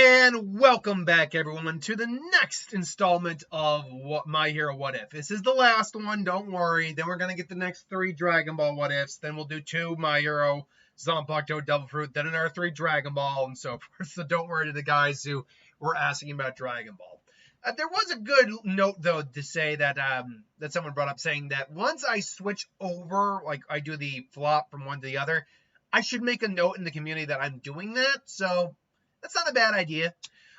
And welcome back, everyone, to the next installment of My Hero What If. This is the last one, don't worry. Then we're going to get the next 3 Dragon Ball What Ifs. Then we'll do 2 My Hero, Zanpakuto, Devil Fruit. Then another 3 Dragon Ball, and so forth. So don't worry to the guys who were asking about Dragon Ball. There was a good note, though, to say that that someone brought up, saying that once I switch over, like I do the flop from one to the other, I should make a note in the community that I'm doing that. So that's not a bad idea.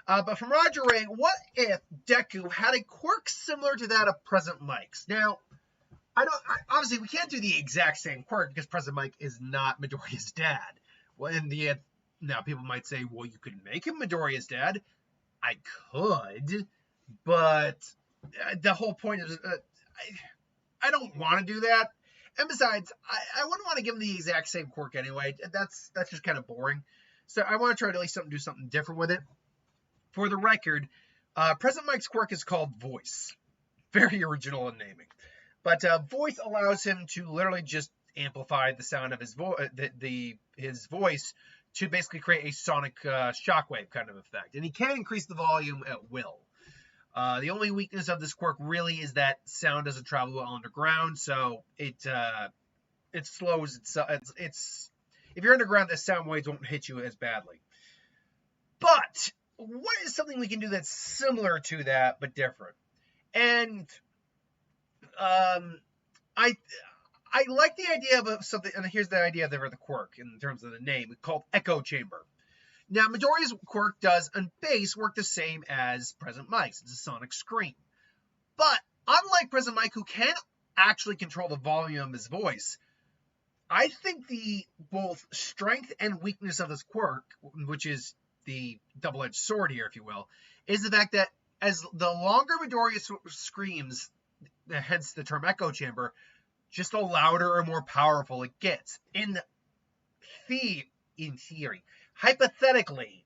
But from Roger Ray, what if Deku had a quirk similar to that of Present Mike's? Now, obviously we can't do the exact same quirk because Present Mike is not Midoriya's dad. Well, now people might say, well, you could make him Midoriya's dad. I could, but the whole point is, I don't want to do that. And besides, I wouldn't want to give him the exact same quirk anyway. That's just kind of boring. So I want to try to at least do something different with it. For the record, Present Mike's quirk is called Voice. Very original in naming. But Voice allows him to literally just amplify the sound of his voice to basically create a sonic shockwave kind of effect. And he can increase the volume at will. The only weakness of this quirk really is that sound doesn't travel well underground, so it slows itself. If you're underground, the sound waves won't hit you as badly. But what is something we can do that's similar to that but different? And I like the idea of something, and here's the idea of the quirk in terms of the name. It's called Echo Chamber. Now, Midoriya's quirk does, on base, work the same as Present Mike's. It's a sonic scream. But unlike Present Mike, who can actually control the volume of his voice, I think the both strength and weakness of this quirk, which is the double-edged sword here, if you will, is the fact that as the longer Midoriya screams, hence the term Echo Chamber, just the louder or more powerful it gets. In theory, hypothetically,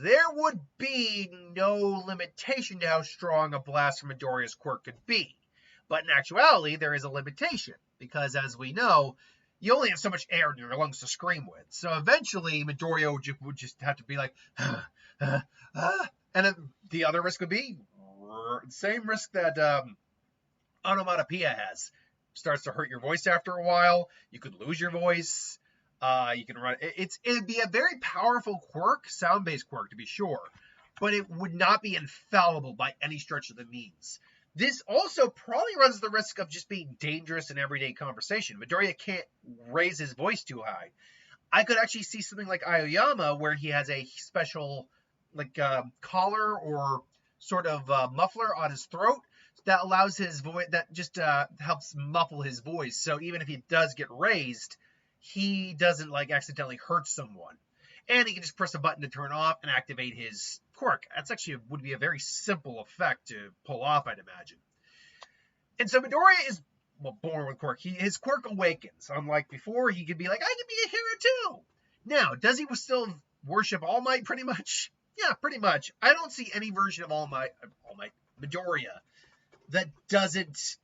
there would be no limitation to how strong a blast from Midoriya's quirk could be. But in actuality, there is a limitation, because as we know, you only have so much air in your lungs to scream with. So eventually, Midoriya would just have to be like, and then the other risk would be the same risk that onomatopoeia has. Starts to hurt your voice after a while. You could lose your voice. You can run. It'd be a very powerful quirk, sound-based quirk to be sure, but it would not be infallible by any stretch of the means. This also probably runs the risk of just being dangerous in everyday conversation. Midoriya can't raise his voice too high. I could actually see something like Aoyama, where he has a special collar or sort of muffler on his throat that allows his voice, that just helps muffle his voice. So even if he does get raised, he doesn't accidentally hurt someone. And he can just press a button to turn off and activate his quirk. That's actually would be a very simple effect to pull off, I'd imagine. And so Midoriya is born with quirk. His quirk awakens. Unlike before, he could be like, I can be a hero too. Now, does he still worship All Might pretty much? Yeah, pretty much. I don't see any version of All Might, Midoriya, that doesn't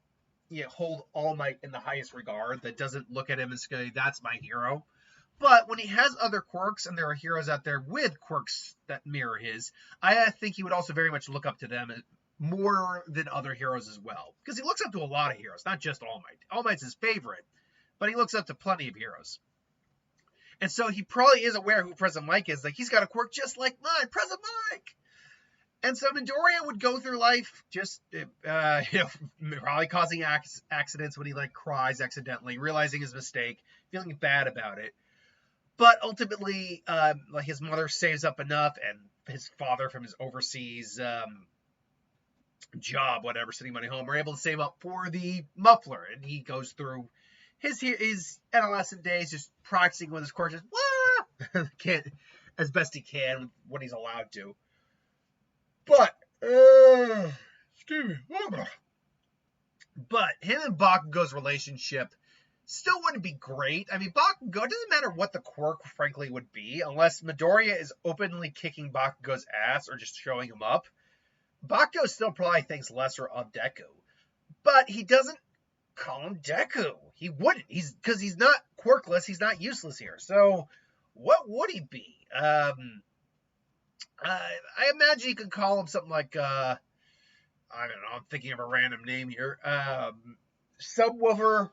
hold All Might in the highest regard, that doesn't look at him and say, that's my hero. But when he has other quirks, and there are heroes out there with quirks that mirror his, I think he would also very much look up to them more than other heroes as well. Because he looks up to a lot of heroes, not just All Might. All Might's his favorite, but he looks up to plenty of heroes. And so he probably is aware who Present Mike is. He's got a quirk just like mine, Present Mike! And so Midoriya would go through life just, probably causing accidents when he cries accidentally, realizing his mistake, feeling bad about it. But ultimately, his mother saves up enough, and his father from his overseas job, whatever, sending money home, are able to save up for the muffler. And he goes through his adolescent days just practicing with his quirk, just as best he can with what he's allowed to. But, excuse me. But him and Bakugo's relationship still wouldn't be great. I mean, Bakugo, it doesn't matter what the quirk, frankly, would be, unless Midoriya is openly kicking Bakugo's ass or just showing him up. Bakugo still probably thinks lesser of Deku. But he doesn't call him Deku. He wouldn't. Because he's not quirkless. He's not useless here. So, what would he be? I imagine you could call him something like, I don't know, I'm thinking of a random name here. Subwoofer.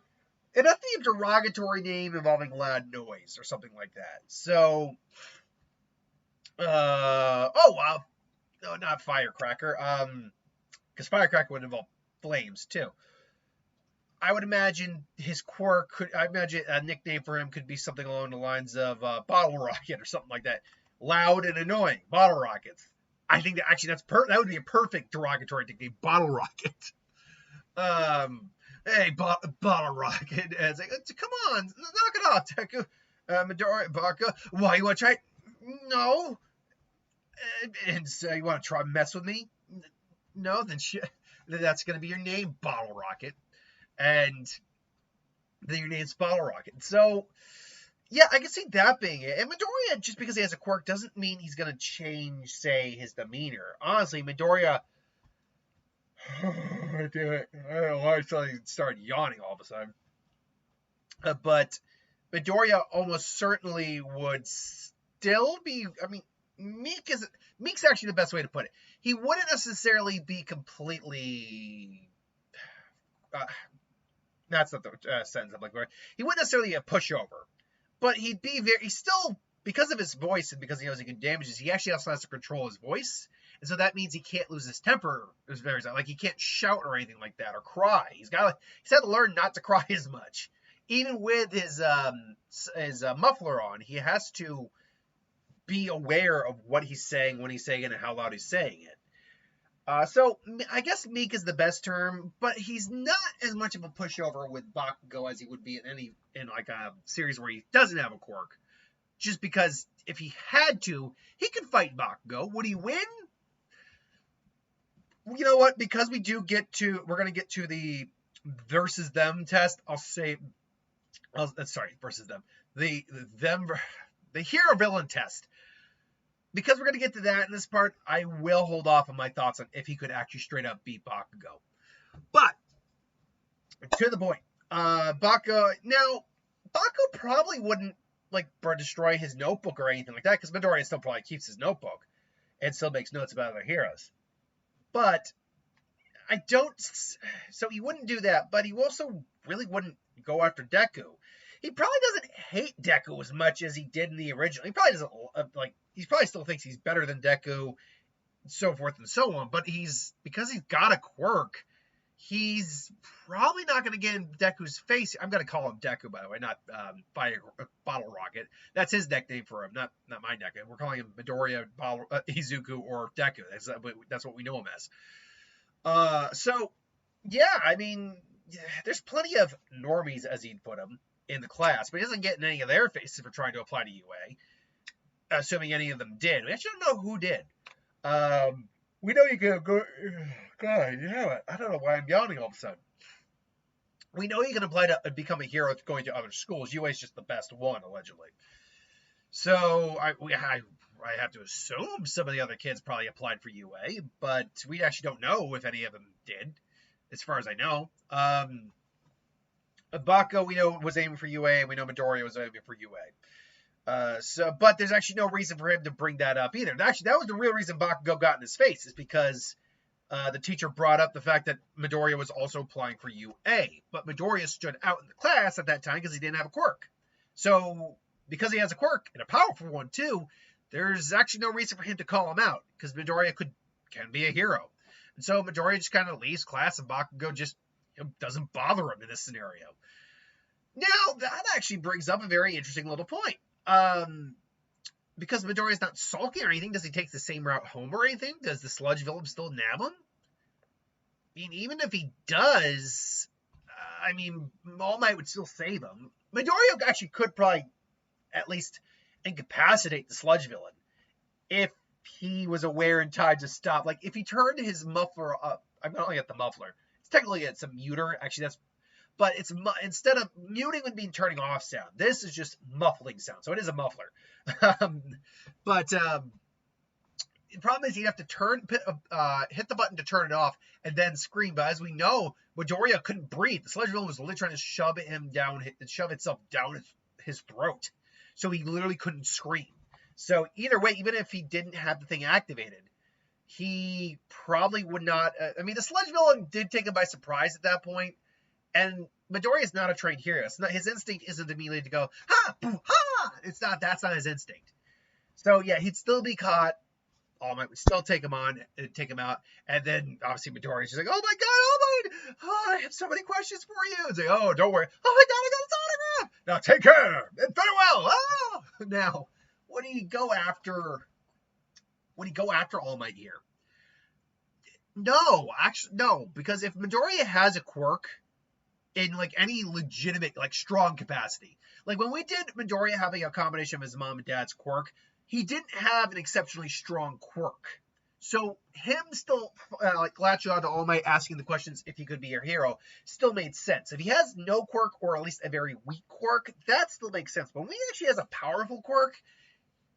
It must be a derogatory name involving loud noise or something like that. So, oh, wow. No, not Firecracker. Because Firecracker would involve flames, too. I would imagine his quirk I imagine a nickname for him could be something along the lines of Bottle Rocket or something like that. Loud and annoying. Bottle Rockets. I think that actually that would be a perfect derogatory nickname. Bottle Rocket. Hey, Bottle Rocket. And it's like, come on, knock it off, Deku. Midoriya, Baka. Why, you want to try? No. And so you want to try and mess with me? No, then that's going to be your name, Bottle Rocket. And then your name's Bottle Rocket. So, yeah, I can see that being it. And Midoriya, just because he has a quirk, doesn't mean he's going to change, say, his demeanor. Honestly, Midoriya... I do it. I don't know why I suddenly started yawning all of a sudden. But Midoriya almost certainly would still be... I mean, Meek's actually the best way to put it. He wouldn't necessarily be completely... that's not the sentence I'm looking for. He wouldn't necessarily be a pushover. But he'd be he's still, because of his voice and because he knows he can damage us, he actually also has to control his voice. And so that means he can't lose his temper. Like, he can't shout or anything like that or cry. He's had to learn not to cry as much. Even with his muffler on, he has to be aware of what he's saying, when he's saying it, and how loud he's saying it. So I guess meek is the best term, but he's not as much of a pushover with Bakugo as he would be in like a series where he doesn't have a quirk. Just because if he had to, he could fight Bakugo. Would he win? You know what? Because we're going to get to the versus them test. Versus them. The hero villain test. Because we're going to get to that in this part, I will hold off on my thoughts on if he could actually straight up beat Bakugo. But, to the point. Bakugo probably wouldn't, destroy his notebook or anything like that, because Midoriya still probably keeps his notebook and still makes notes about other heroes. But, so he wouldn't do that, but he also really wouldn't go after Deku. He probably doesn't hate Deku as much as he did in the original. He probably doesn't, he probably still thinks he's better than Deku, so forth and so on. But because he's got a quirk, he's probably not going to get in Deku's face. I'm going to call him Deku, by the way, not Bottle Rocket. That's his nickname for him, not my nickname. We're calling him Midoriya, Izuku, or Deku. That's what we know him as. So, yeah, I mean, there's plenty of normies, as he'd put them, in the class, but he doesn't get in any of their faces for trying to apply to UA. Assuming any of them did. We actually don't know who did. We know you can go... God, I don't know why I'm yawning all of a sudden. We know you can apply to become a hero going to other schools. UA is just the best one, allegedly. So, I have to assume some of the other kids probably applied for UA, but we actually don't know if any of them did, as far as I know. Bakugo, we know, was aiming for UA, and we know Midoriya was aiming for UA. But there's actually no reason for him to bring that up either. Actually, that was the real reason Bakugo got in his face, is because the teacher brought up the fact that Midoriya was also applying for UA. But Midoriya stood out in the class at that time because he didn't have a quirk. So, because he has a quirk, and a powerful one too, there's actually no reason for him to call him out, because Midoriya can be a hero. And so Midoriya just kind of leaves class, and Bakugo just doesn't bother him in this scenario. Now, that actually brings up a very interesting little point. Because Midoriya's not sulky or anything, does he take the same route home or anything? Does the sludge villain still nab him? I mean, even if he does, All Might would still save him. Midoriya actually could probably at least incapacitate the sludge villain if he was aware in time to stop. Like, if he turned his muffler up, I'm not only at the muffler. Technically, it's a muter. Actually, but it's instead of muting would be turning off sound. This is just muffling sound, so it is a muffler. But the problem is you have to hit the button to turn it off and then scream. But as we know, Midoriya couldn't breathe. The sludge villain was literally trying to shove itself down his throat, so he literally couldn't scream. So either way, even if he didn't have the thing activated, he probably would not. I mean, the sludge villain did take him by surprise at that point, and Midoriya is not a trained hero. It's not, his instinct isn't immediately to go ha, boo, ha. It's not. That's not his instinct. So yeah, he'd still be caught. All Might would still take him on, take him out, and then obviously Midoriya's just like, "Oh my God, All Might! Oh, I have so many questions for you." It's like, "Oh, don't worry. Oh my God, I got his autograph. Now take care and farewell." Oh! Now, would he go after? Would he go after All Might here? No, actually, no, because if Midoriya has a quirk in like any legitimate, like strong capacity, like when we did Midoriya having a combination of his mom and dad's quirk, he didn't have an exceptionally strong quirk. So him still like latching on to All Might, asking the questions if he could be your hero, still made sense. If he has no quirk or at least a very weak quirk, that still makes sense. But when he actually has a powerful quirk,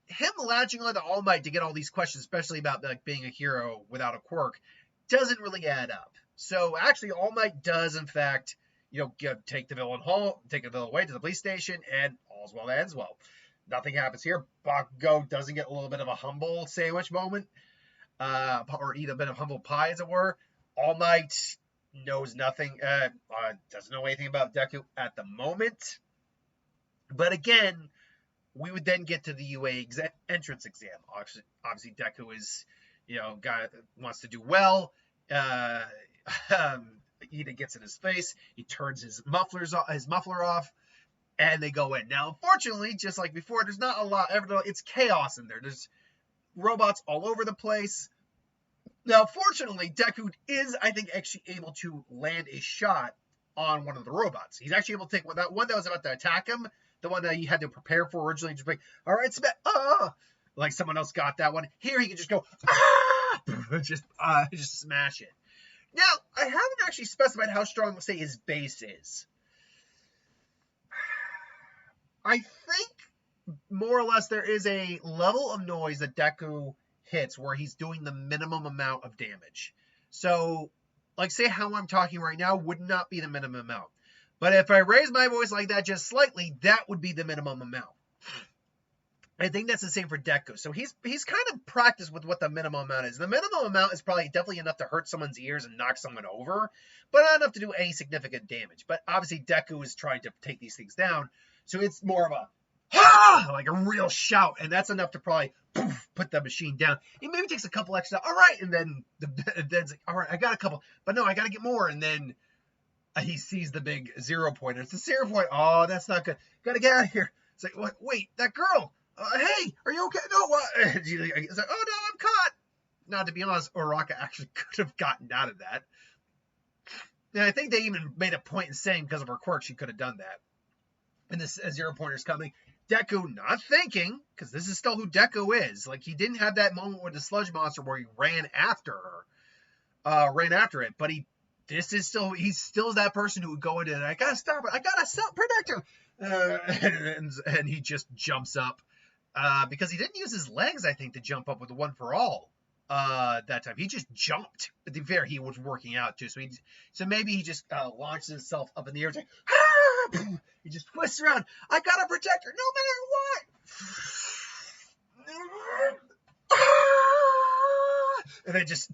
him latching on to All Might to get all these questions, especially about like being a hero without a quirk, doesn't really add up. So actually, All Might does in fact, take the villain home, take the villain away to the police station, and all's well that ends well. Nothing happens here. Bakugo doesn't get a little bit of a humble sandwich moment, or eat a bit of humble pie, as it were. All Might knows nothing, doesn't know anything about Deku at the moment. But again, we would then get to the UA entrance exam. Obviously, Deku is, wants to do well. Ida gets in his face. He turns his muffler off. And they go in. Now, unfortunately, just like before, there's not a lot. It's chaos in there. There's robots all over the place. Now, fortunately, Deku is, I think, actually able to land a shot on one of the robots. He's actually able to take that one that was about to attack him, the one that he had to prepare for originally. Just like, all right, like someone else got that one. Here, he can just go, just smash it. Now, I haven't actually specified how strong, say, his base is. I think more or less there is a level of noise that Deku hits where he's doing the minimum amount of damage. So, like, say how I'm talking right now would not be the minimum amount. But if I raise my voice like that just slightly, that would be the minimum amount. I think that's the same for Deku. So he's kind of practiced with what the minimum amount is. The minimum amount is probably definitely enough to hurt someone's ears and knock someone over, but not enough to do any significant damage. But obviously Deku is trying to take these things down. So it's more of a, like a real shout, and that's enough to probably put the machine down. It maybe takes a couple extra, all right, and then it's like, all right, I got a couple, but no, I got to get more, and then he sees the big 0 pointer. It's a 0 point. Oh, that's not good. Got to get out of here. It's like, wait, that girl. Hey, are you okay? No, what? He's like, oh no, I'm caught. Now, to be honest, Uraraka actually could have gotten out of that. And I think they even made a point in saying because of her quirk, she could have done that. And this 0 pointer's coming. Deku not thinking, because this is still who Deku is. Like, he didn't have that moment with the sludge monster where he ran after it. But he's still that person who would go into it. I gotta stop it. I gotta protect her. And he just jumps up. Because he didn't use his legs, I think, to jump up with the one for all. That time he just jumped. But to be fair, he was working out too. So maybe he just launched himself up in the air. Like, he just twists around. I gotta protect her no matter what. And then just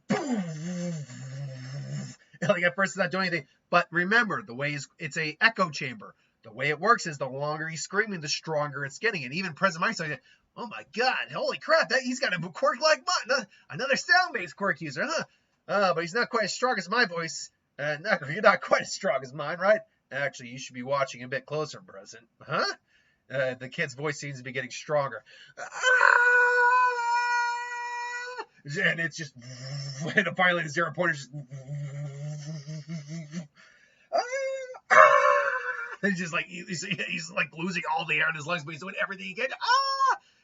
like at first it's not doing anything. But remember, the way it's a echo chamber. The way it works is the longer he's screaming, the stronger it's getting. And even President Mike's like, oh my God, holy crap, he's got a quirk like mine. Another sound-based quirk user, huh? But he's not quite as strong as my voice. You're not quite as strong as mine, right? Actually, you should be watching a bit closer, President. Huh? The kid's voice seems to be getting stronger. And it's just, and finally the 0 pointer just, and he's just like, he's like losing all the air in his lungs, but he's doing everything he can.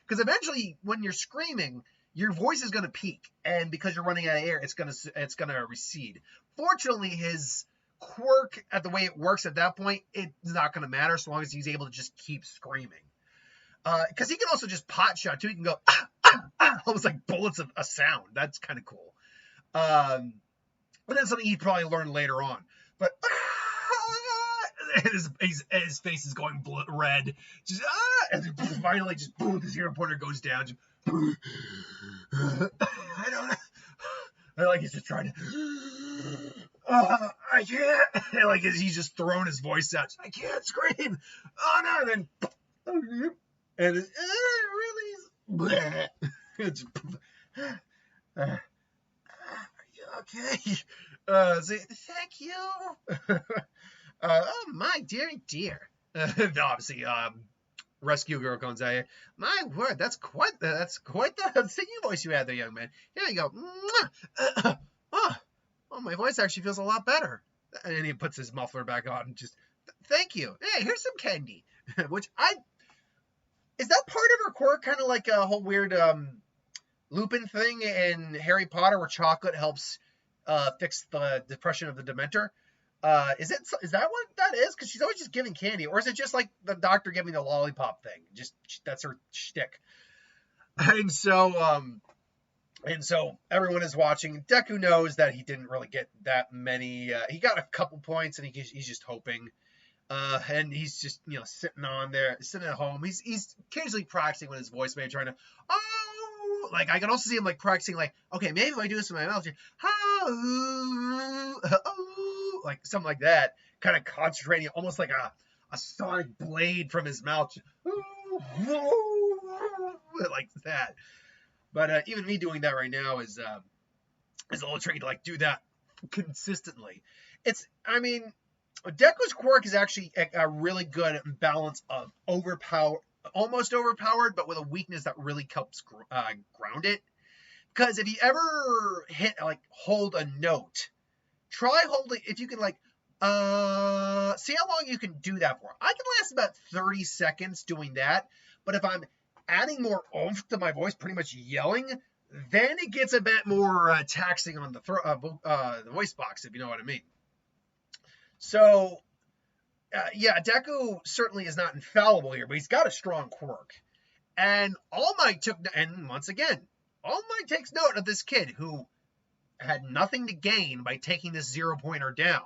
Because eventually, when you're screaming, your voice is going to peak, and because you're running out of air, it's going to recede. Fortunately, his quirk, at the way it works at that point, it's not going to matter so long as he's able to just keep screaming. Because he can also just pot shot too. He can go almost like bullets of a sound. That's kind of cool. But that's something he'd probably learn later on. But and his face is going red. Just and then finally, just boom, the zero pointer goes down. Just, I don't know. I like he's just trying to. I can't. And like he's just throwing his voice out. I can't scream. Oh no! And then and it really. It's, are you okay? Thank you. Oh my dear. Obviously, rescue girl comes out here. My word, that's quite the singing voice you had there, young man. Here you go. Oh, my voice actually feels a lot better. And he puts his muffler back on and just, thank you. Hey, here's some candy. Which is that part of her quirk, kind of like a whole weird Lupin thing in Harry Potter where chocolate helps fix the depression of the Dementor? Is that what that is? Because she's always just giving candy, or is it just like the doctor giving the lollipop thing? Just that's her shtick. And so everyone is watching. Deku knows that he didn't really get that many. He got a couple points, and he's just hoping. And he's just sitting at home. He's occasionally practicing with his voice, maybe trying to like I can also see him like practicing like, okay, maybe if I do this with my mouth, like something like that, kind of concentrating, almost like a sonic blade from his mouth, like that. But even me doing that right now is a little tricky to like do that consistently. Deku's quirk is actually a really good balance of almost overpowered, but with a weakness that really helps ground it. Because if you ever hold a note, try holding, if you can see how long you can do that for. I can last about 30 seconds doing that, but if I'm adding more oomph to my voice, pretty much yelling, then it gets a bit more taxing on the voice box, if you know what I mean. So, Deku certainly is not infallible here, but he's got a strong quirk. And All Might takes note of this kid who had nothing to gain by taking this 0-pointer down,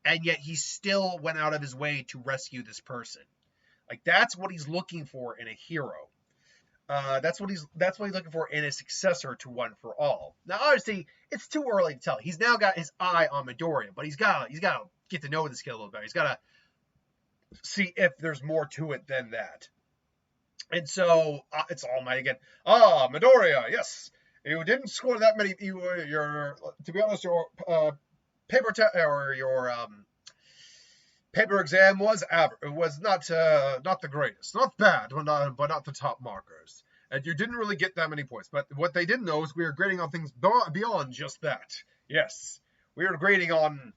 and yet he still went out of his way to rescue this person. Like, that's what he's looking for in a hero. That's what he's looking for in a successor to One for All. Now, obviously, it's too early to tell. He's now got his eye on Midoriya, but he's got to get to know this kid a little better. He's got to see if there's more to it than that. And so it's All Might again. Midoriya, yes, you didn't score that many. To be honest, your paper exam was not the greatest, not bad, but not the top markers. And you didn't really get that many points. But what they didn't know is we were grading on things beyond just that. Yes, we were grading on.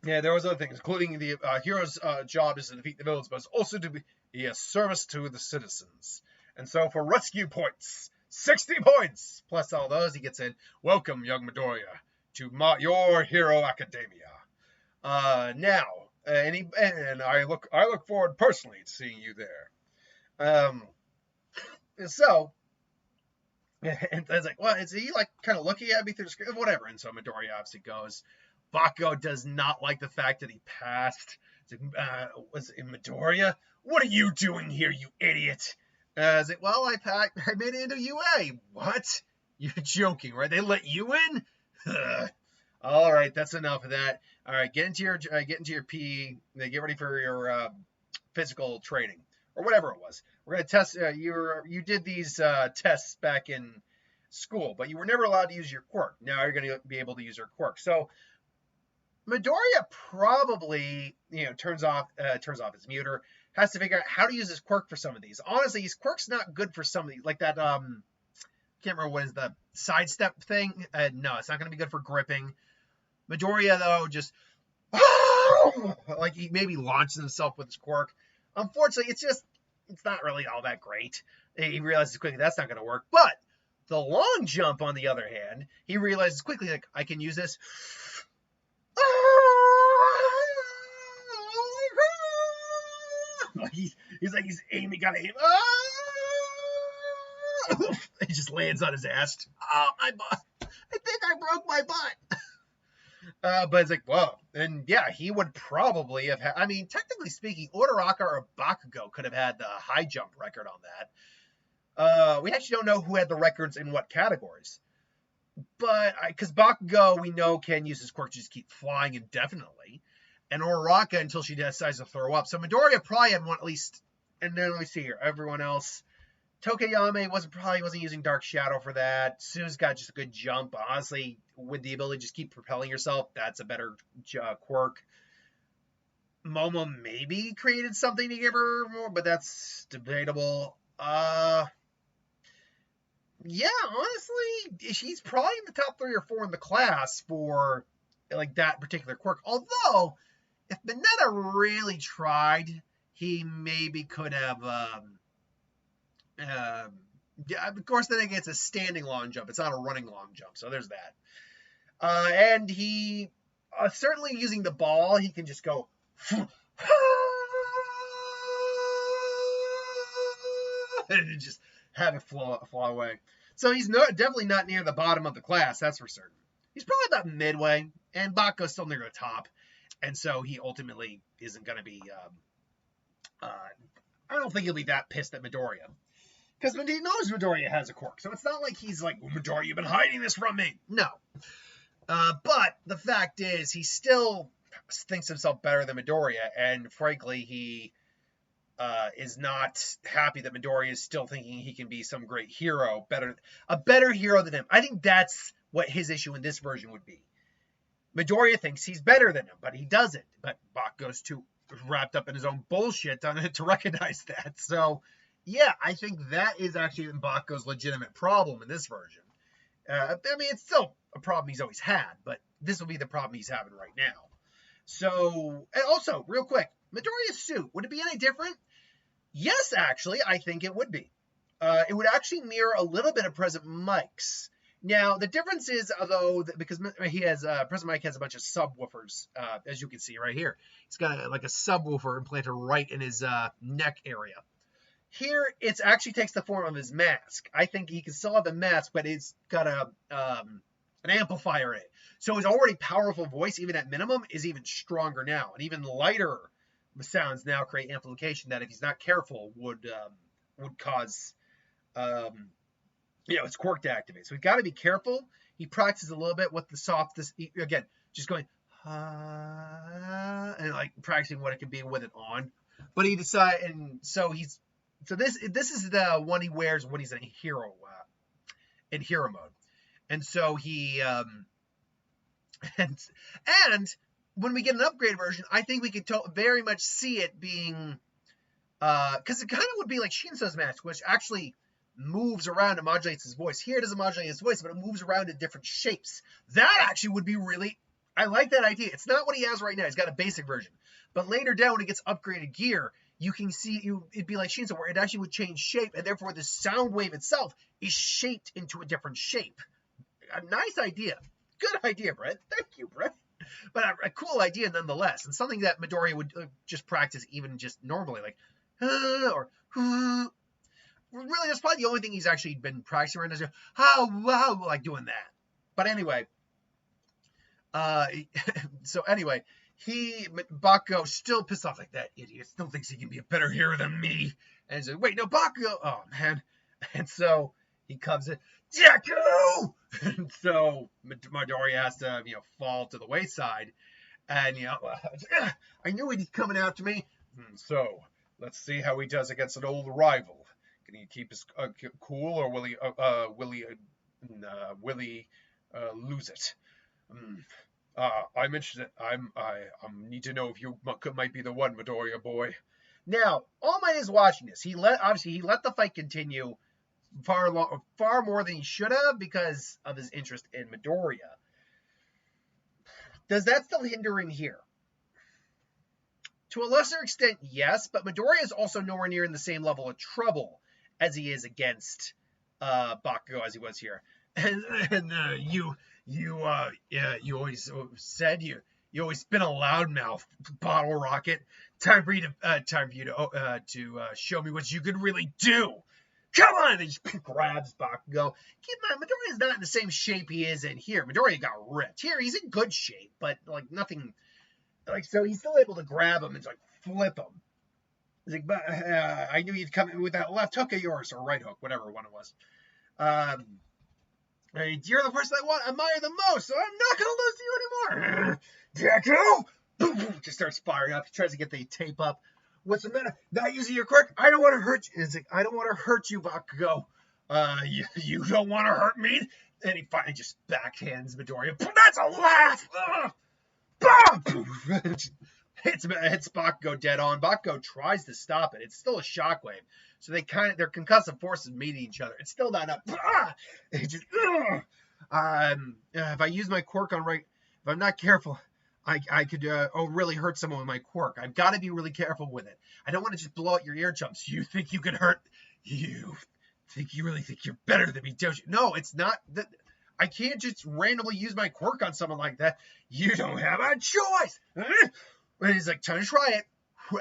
Yeah, there was other things, including the hero's job is to defeat the villains, but it's also to be a service to the citizens. And so for rescue points, 60 points plus all those, he gets in. Welcome, young Midoriya, to your hero academia. Now. And I look forward personally to seeing you there. So, and I was like, well, is he like kind of looking at me through the screen? Whatever. And so Midoriya obviously goes. Bakugo does not like the fact that he passed. Was it Midoriya? What are you doing here, you idiot? I was like, well, I made it into UA. What? You're joking, right? They let you in? All right, that's enough of that. All right, get into your PE. Get ready for your physical training or whatever it was. We're gonna test. You did these tests back in school, but you were never allowed to use your quirk. Now you're gonna be able to use your quirk. So Midoriya probably turns off his muter. Has to figure out how to use his quirk for some of these. Honestly, his quirk's not good for some of these, like that. Can't remember what is the sidestep thing. No, it's not gonna be good for gripping. Midoriya, though, just like he maybe launches himself with his quirk. Unfortunately, it's not really all that great. He realizes quickly that's not going to work. But the long jump, on the other hand, he realizes quickly, like, I can use this. He's aiming, gotta aim. He just lands on his ass. Oh, my butt. I think I broke my butt. But it's like, whoa. And yeah, he would probably have had, I mean, technically speaking, Uraraka or Bakugo could have had the high jump record on that. We actually don't know who had the records in what categories. But, because Bakugo, we know, can use his quirk to just keep flying indefinitely. And Uraraka until she decides to throw up. So Midoriya probably had one at least. And then let me see here. Everyone else. Tokayame probably wasn't using Dark Shadow for that. Sue's got just a good jump. Honestly, with the ability to just keep propelling yourself, that's a better quirk. Momo maybe created something to give her more, but that's debatable. Yeah, honestly, she's probably in the top 3 or 4 in the class for like that particular quirk. Although, if Mineta really tried, he maybe could have. Yeah, of course, then again, it's a standing long jump. It's not a running long jump, so there's that. And he certainly using the ball, he can just go. And just have it fly away. So he's definitely not near the bottom of the class, that's for certain. He's probably about midway, and Bakugo's still near the top, and so he ultimately isn't going to be. I don't think he'll be that pissed at Midoriya, because he knows Midoriya has a quirk, so it's not like he's like, Midoriya, you've been hiding this from me. No, but the fact is, he still thinks himself better than Midoriya, and frankly, he is not happy that Midoriya is still thinking he can be some great hero, a better hero than him. I think that's what his issue in this version would be. Midoriya thinks he's better than him, but he doesn't. But Bakugo's too wrapped up in his own bullshit to recognize that. So, yeah, I think that is actually Bakugo's legitimate problem in this version. I mean, it's still a problem he's always had, but this will be the problem he's having right now. So, and also, real quick, Midoriya's suit, would it be any different? Yes, actually, I think it would be. It would actually mirror a little bit of President Mike's. Now, the difference is, although, because he has, President Mike has a bunch of subwoofers, as you can see right here. He's got like a subwoofer implanted right in his neck area. Here, it actually takes the form of his mask. I think he can still have the mask, but it's got an amplifier in it. So his already powerful voice, even at minimum, is even stronger now. And even lighter sounds now create amplification that, if he's not careful, would cause his quirk to activate. So we've got to be careful. He practices a little bit with the softest, again, just going and like practicing what it can be with it on. But he decided, and so this is the one he wears when he's in hero mode. And so he and when we get an upgraded version, I think we could very much see it being because it kind of would be like Shinso's mask, which actually moves around and modulates his voice. Here it doesn't modulate his voice, but it moves around in different shapes. That actually would be really, I like that idea. It's not what he has right now. He's got a basic version. But later down when he gets upgraded gear, you can see it'd be like Shinso, where it actually would change shape, and therefore the sound wave itself is shaped into a different shape. A nice idea. Good idea, Brett. Thank you, Brett. But a cool idea nonetheless, and something that Midoriya would just practice even just normally, like, or really, that's probably the only thing he's actually been practicing right now. Wow, like doing that. But anyway, so anyway, Bakugo still pissed off, like, that idiot still thinks he can be a better hero than me. And he's like, wait, no, Bakugo. Oh man. And so he comes in, Deku. And so Midoriya has to, fall to the wayside, and I knew he'd be coming after me. So let's see how he does against an old rival. Can he keep his cool, or will he lose it? I'm interested. I need to know if you might be the one, Midoriya boy. Now, All Might is watching this. He let the fight continue far more than he should have because of his interest in Midoriya. Does that still hinder him here? To a lesser extent, yes, but Midoriya is also nowhere near in the same level of trouble as he is against Bakugo as he was here. And you always said you always been a loudmouth, Bottle Rocket. Time for you to show me what you could really do. come on! And he just grabs Bakugo. Keep in mind, Midoriya's not in the same shape he is in here. Midoriya got ripped. Here, he's in good shape, but, like, nothing, like, so he's still able to grab him and, like, flip him. He's like, but, I knew you'd come in with that left hook of yours, or right hook, whatever one it was. You're the person I admire the most, so I'm not going to lose to you anymore. Deku! Just starts firing up. He tries to get the tape up. What's the matter? Not using your quirk? I don't want to hurt you. It's like, I don't want to hurt you, Bakugo. You don't want to hurt me? And he finally just backhands Midoriya. That's a laugh! Hits Bakugo dead on. Bakugo tries to stop it. It's still a shockwave. So their concussive forces meeting each other. It's still not enough. It just, if I use my quirk on right, if I'm not careful, I could really hurt someone with my quirk. I've got to be really careful with it. I don't want to just blow out your eardrums. You think you can hurt? You really think you're better than me, don't you? No, it's not that. I can't just randomly use my quirk on someone like that. You don't have a choice. And he's like, trying to try it.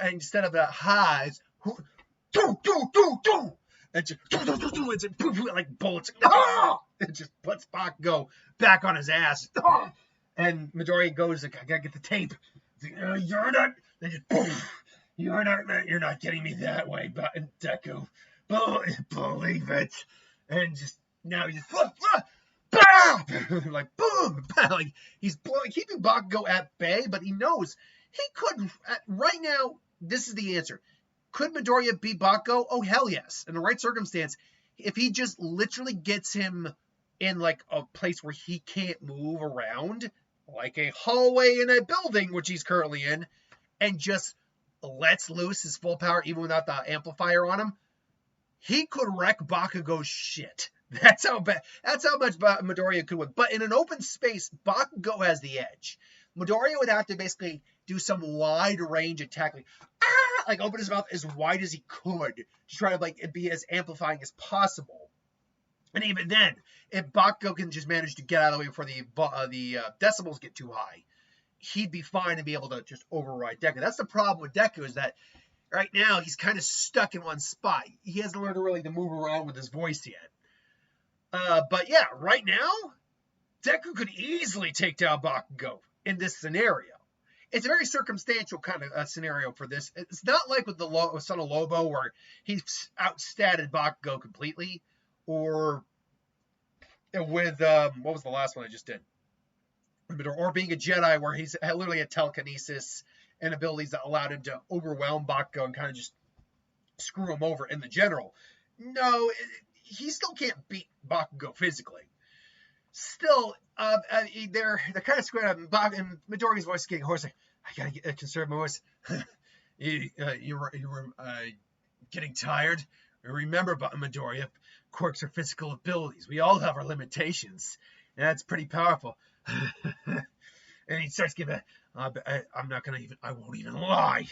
And instead of the highs, do. And just, it's like bullets. It just puts Bakugo back on his ass. And Midoriya goes, like, I gotta get the tape. Like, you're not. They just, you're not getting me that way, but Deku. Believe it. And just, now he just, like, boom. Like, he's keeping Bakugo at bay, but he knows he couldn't. Right now, this is the answer. Could Midoriya beat Bakugo? Oh, hell yes. In the right circumstance, if he just literally gets him in, like, a place where he can't move around, like a hallway in a building, which he's currently in, and just lets loose his full power, even without the amplifier on him, he could wreck Bakugo's shit. That's how bad. That's how much Midoriya could win. But in an open space, Bakugo has the edge. Midoriya would have to basically do some wide range attack, like open his mouth as wide as he could to try to like be as amplifying as possible. And even then, if Bakugo can just manage to get out of the way before the decibels get too high, he'd be fine and be able to just override Deku. That's the problem with Deku, is that right now he's kind of stuck in one spot. He hasn't learned really to move around with his voice yet. But yeah, right now, Deku could easily take down Bakugo in this scenario. It's a very circumstantial kind of scenario for this. It's not like with the Son of Lobo, where he's outstatted Bakugo completely, or with, what was the last one I just did? Or being a Jedi, where he's literally had telekinesis and abilities that allowed him to overwhelm Bakugo and kind of just screw him over in the general. No, he still can't beat Bakugo physically. Still, they're kind of squared up, and Midoriya's voice is getting hoarse. Like, I gotta conserve my voice. You're getting tired. Remember, Midoriya, quirks are physical abilities. We all have our limitations, and that's pretty powerful. And he starts giving. I'm not gonna even. I won't even lie.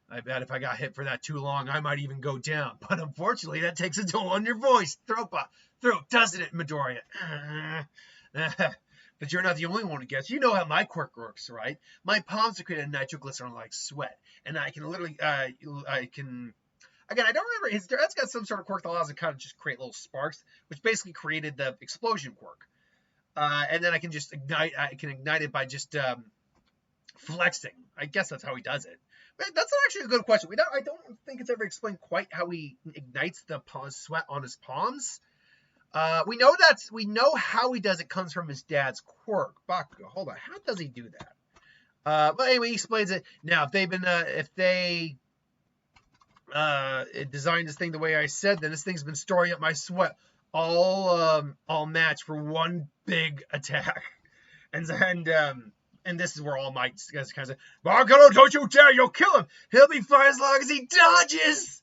I bet if I got hit for that too long, I might even go down. But unfortunately, that takes a toll on your voice. Throat, doesn't it, Midoriya? But you're not the only one who gets. You know how my quirk works, right? My palms are created nitroglycerin like sweat, and I can literally, I can. Again, I don't remember. His dad's got some sort of quirk that allows it to kind of just create little sparks, which basically created the explosion quirk. And then I can just ignite. I can ignite it by just flexing. I guess that's how he does it. But that's actually a good question. I don't think it's ever explained quite how he ignites the sweat on his palms. We know how he does it comes from his dad's quirk. Bakugo, hold on, how does he do that? But anyway, he explains it. Now, if they designed this thing the way I said, then this thing's been storing up my sweat all match for one big attack. And this is where All Might guys kind of say, Bakugo, don't you dare, you'll kill him. He'll be fine as long as he dodges.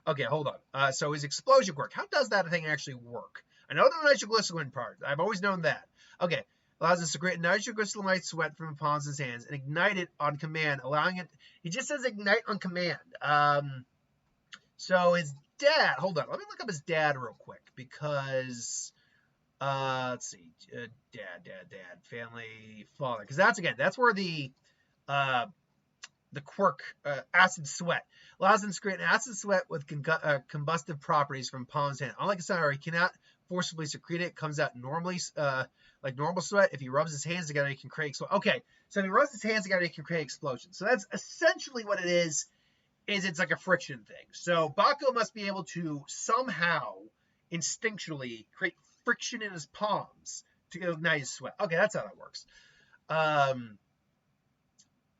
Okay, hold on. So his explosion quirk, how does that thing actually work? I know the nitroglycerin part. I've always known that. Okay, allows us to create nitroglycerin sweat from the palms of his hands and ignite it on command, allowing it. He just says ignite on command. So his dad, hold on. Let me look up his dad real quick, because let's see, dad, family, father, because that's where the the Quirk acid sweat. Allows him to create an acid sweat with combustive properties from palm's hand. Unlike a sunfire, he cannot forcibly secrete it. It comes out normally, like normal sweat. If he rubs his hands together, he can create explosions. Okay, so if he rubs his hands together, he can create explosions. So that's essentially what it is it's like a friction thing. So Bakugo must be able to somehow instinctually create friction in his palms to ignite his sweat. Okay, that's how that works.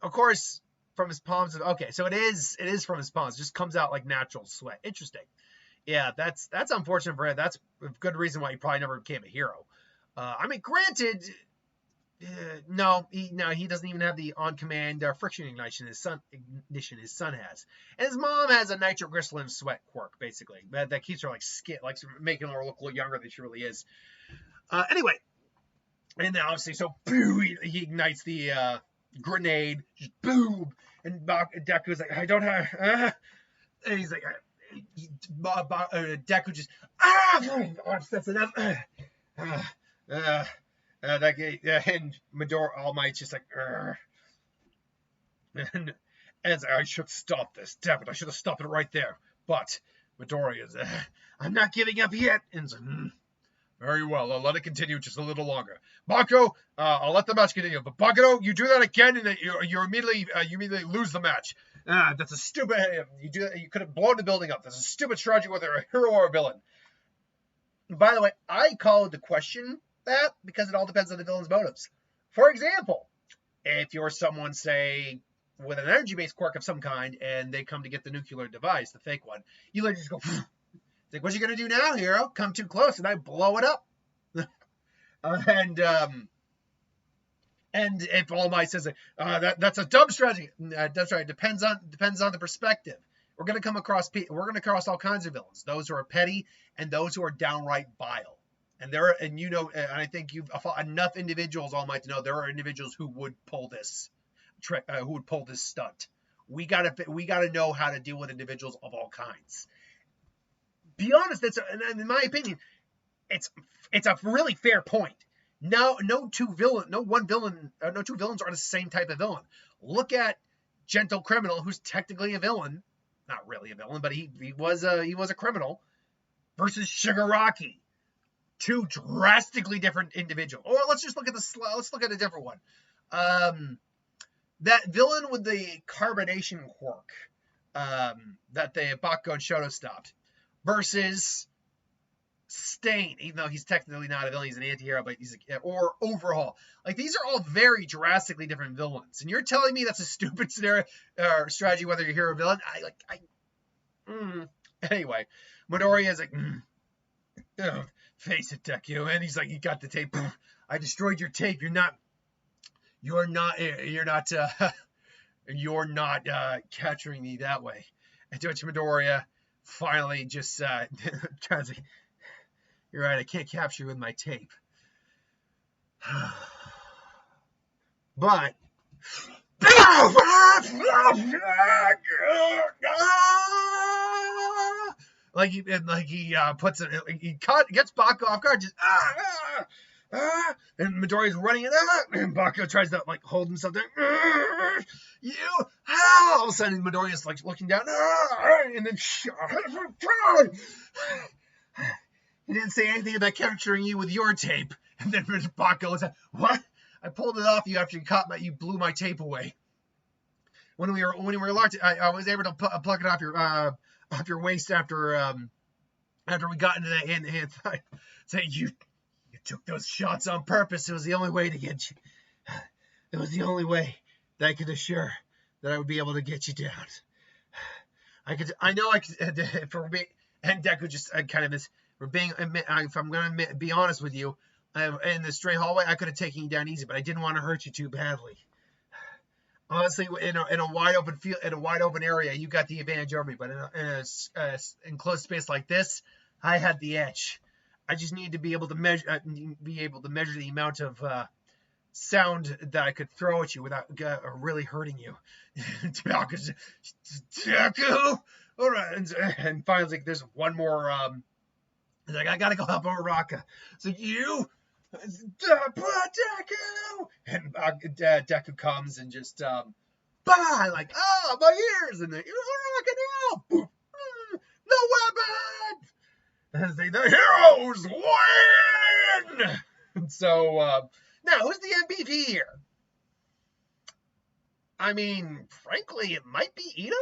Of course, from his palms. Okay, so it is from his palms. It just comes out like natural sweat. Interesting. Yeah, that's unfortunate for him. That's a good reason why he probably never became a hero. I mean, granted, no, he doesn't even have the on-command friction ignition his son has, and his mom has a nitroglycerin sweat quirk basically that keeps her like making her look younger than she really is. Anyway, and then obviously, so boom, he ignites the grenade, just boom, and Deku's like, I don't have, and he's like, Deku just that's enough. And Midoriya All Might's just like, and as I should stop this. Damn it, I should have stopped it right there. But Midoriya's, I'm not giving up yet. And like, very well, I'll let it continue just a little longer. Bakugo, I'll let the match continue. But Bakugo, you do that again, and you immediately lose the match. That's a stupid. You could have blown the building up. That's a stupid strategy, whether a hero or a villain. By the way, I call it the question that because it all depends on the villain's motives. For example, if you're someone, say, with an energy-based quirk of some kind, and they come to get the nuclear device, the fake one, you literally just go, like, what you gonna do now, hero? Come too close, and I blow it up. And if All Might says that's a dumb strategy, that's right. Depends on the perspective. We're gonna come across all kinds of villains. Those who are petty and those who are downright vile. And I think you've enough individuals, All Might, to know there are individuals who would pull this trick, who would pull this stunt. We gotta know how to deal with individuals of all kinds. Be honest, in my opinion, it's a really fair point. No two villains are the same type of villain. Look at Gentle Criminal, who's technically a villain, not really a villain, but he was a criminal, versus Shigaraki. Two drastically different individuals. Or let's look at a different one. That villain with the carbonation quirk that the Bakugo and Shoto stopped, versus Stain, even though he's technically not a villain, he's an anti-hero, but or Overhaul. Like, these are all very drastically different villains, and you're telling me that's a stupid scenario or strategy, whether you're hero or villain? Anyway, Midoriya is like, face it, Deku, and he's like, you got the tape. I destroyed your tape. You're not capturing me that way. And to which Midoriya finally just tries to, you're right, I can't capture you with my tape. But he puts it, he gets Bakugo off guard, just and Midoriya's running it, and Bakugo tries to hold himself down. All of a sudden Midoriya's looking down, and then he didn't say anything about capturing you with your tape. And then Bakugo was like, what? I pulled it off you after you blew my tape away. When we were locked, I was able to pluck it off your waist after we got into that hand-to-hand fight. Say, you took those shots on purpose. It was the only way to get you. It was the only way that I could assure that I would be able to get you down. I know I could, for me, and Deku just kind of is, if I'm going to be honest with you, in the straight hallway, I could have taken you down easy, but I didn't want to hurt you too badly. Honestly, in a wide open field, in a wide open area, you got the advantage over me. But in a enclosed space like this, I had the edge. I just needed to be able to measure the amount of sound that I could throw at you without really hurting you. Deku, all right, and finally, there's one more. He's like, I gotta go help Uraraka. So you, Deku, and Deku comes and just bah, like, oh, my ears, and you're rocking out. Boom. No weapon. And say, the heroes win. And so now who's the MVP here? I mean, frankly, it might be Ida.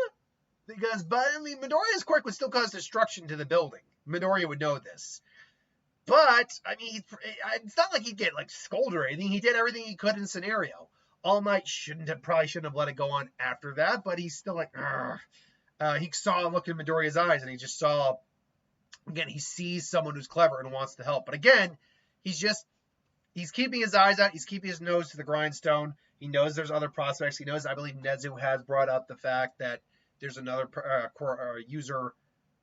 Because, but I mean, Midoriya's quirk would still cause destruction to the building. Midoriya would know this. But, I mean, it's not like he'd get, like, scolded or anything. He did everything he could in the scenario. All Might probably shouldn't have let it go on after that, but he's still like, he saw a look in Midoriya's eyes, and he just saw, again, he sees someone who's clever and wants to help. But again, he's keeping his eyes out. He's keeping his nose to the grindstone. He knows there's other prospects. He knows, I believe Nezu has brought up the fact that there's another user.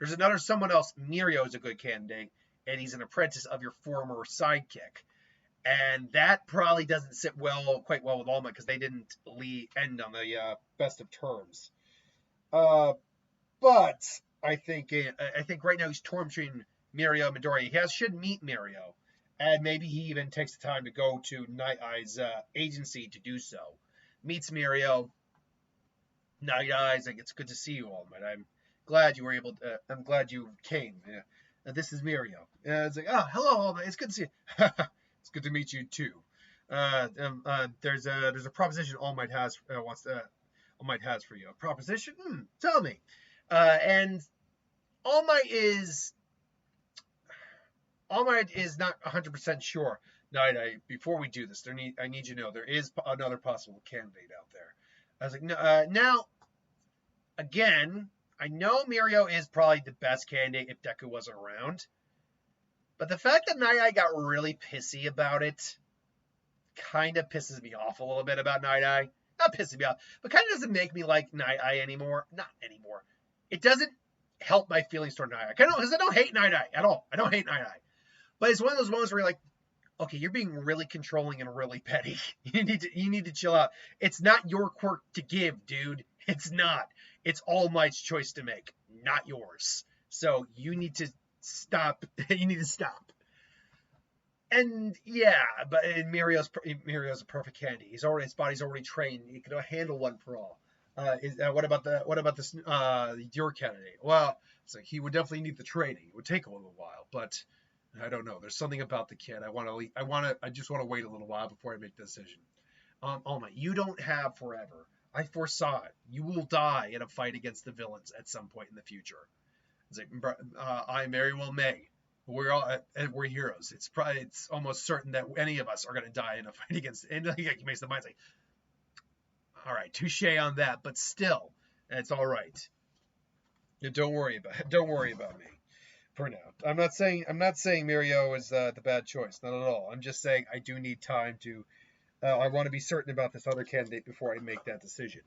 There's another someone else. Mirio is a good candidate, and he's an apprentice of your former sidekick. And that probably doesn't sit quite well with All Might because they didn't end on the best of terms. But I think right now he's torturing Mirio and Midoriya. He should meet Mirio, and maybe he even takes the time to go to Night Eye's agency to do so. Meets Mirio. Night Eyes, like, it's good to see you, All Might. I'm glad you were able to, I'm glad you came. Yeah. This is Mirio. It's like, oh, hello, All Might. It's good to see you. It's good to meet you too. There's a proposition All Might has All Might has for you. A proposition? Tell me. And All Might is not 100% sure. Night Eye, before we do this, I need you to know there is another possible candidate out there. I was like, no, now, again, I know Mirio is probably the best candidate if Deku wasn't around. But the fact that Night Eye got really pissy about it kind of pisses me off a little bit about Night Eye. Not pissing me off, but kind of doesn't make me like Night Eye anymore. Not anymore. It doesn't help my feelings toward Night Eye. Because I don't hate Night Eye at all. I don't hate Night Eye. But it's one of those moments where you're like, okay, you're being really controlling and really petty. You need to chill out. It's not your quirk to give, dude. It's not. It's All Might's choice to make, not yours. So you need to stop. You need to stop. And yeah, but Mirio's a perfect candy. His body's already trained. He can handle one for all. What about this your candidate? Well, it's like he would definitely need the training. It would take a little while, but I don't know. There's something about the kid. I just want to wait a little while before I make the decision. All Might, you don't have forever. I foresaw it. You will die in a fight against the villains at some point in the future. It's like, I very well may. We're heroes. It's almost certain that any of us are going to die in a fight against. And he makes the mind like, all right, touche on that, but still, it's all right. Don't worry about me. For now, I'm not saying Mirio is the bad choice, not at all. I'm just saying I do need time to. I want to be certain about this other candidate before I make that decision.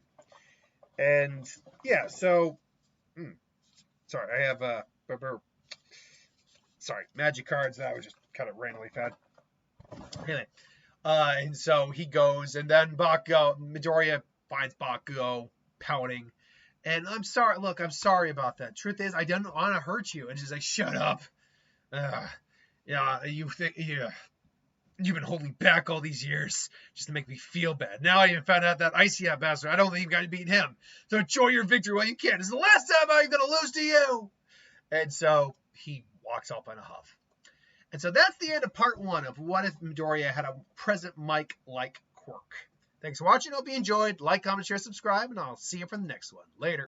And yeah, so sorry, I have magic cards that I was just kind of randomly fed. Anyway, and so he goes, and then Midoriya finds Bakugo pouting. And I'm sorry about that. Truth is, I don't want to hurt you. And she's like, shut up. You've been holding back all these years just to make me feel bad. Now I even found out that Icy bastard, I don't think you've got to beat him. So enjoy your victory while you can. It's the last time I'm going to lose to you. And so he walks off in a huff. And so that's the end of part 1 of What If Midoriya Had a Present Mic Like Quirk. Thanks for watching. Hope you enjoyed. Like, comment, share, subscribe, and I'll see you for the next one. Later.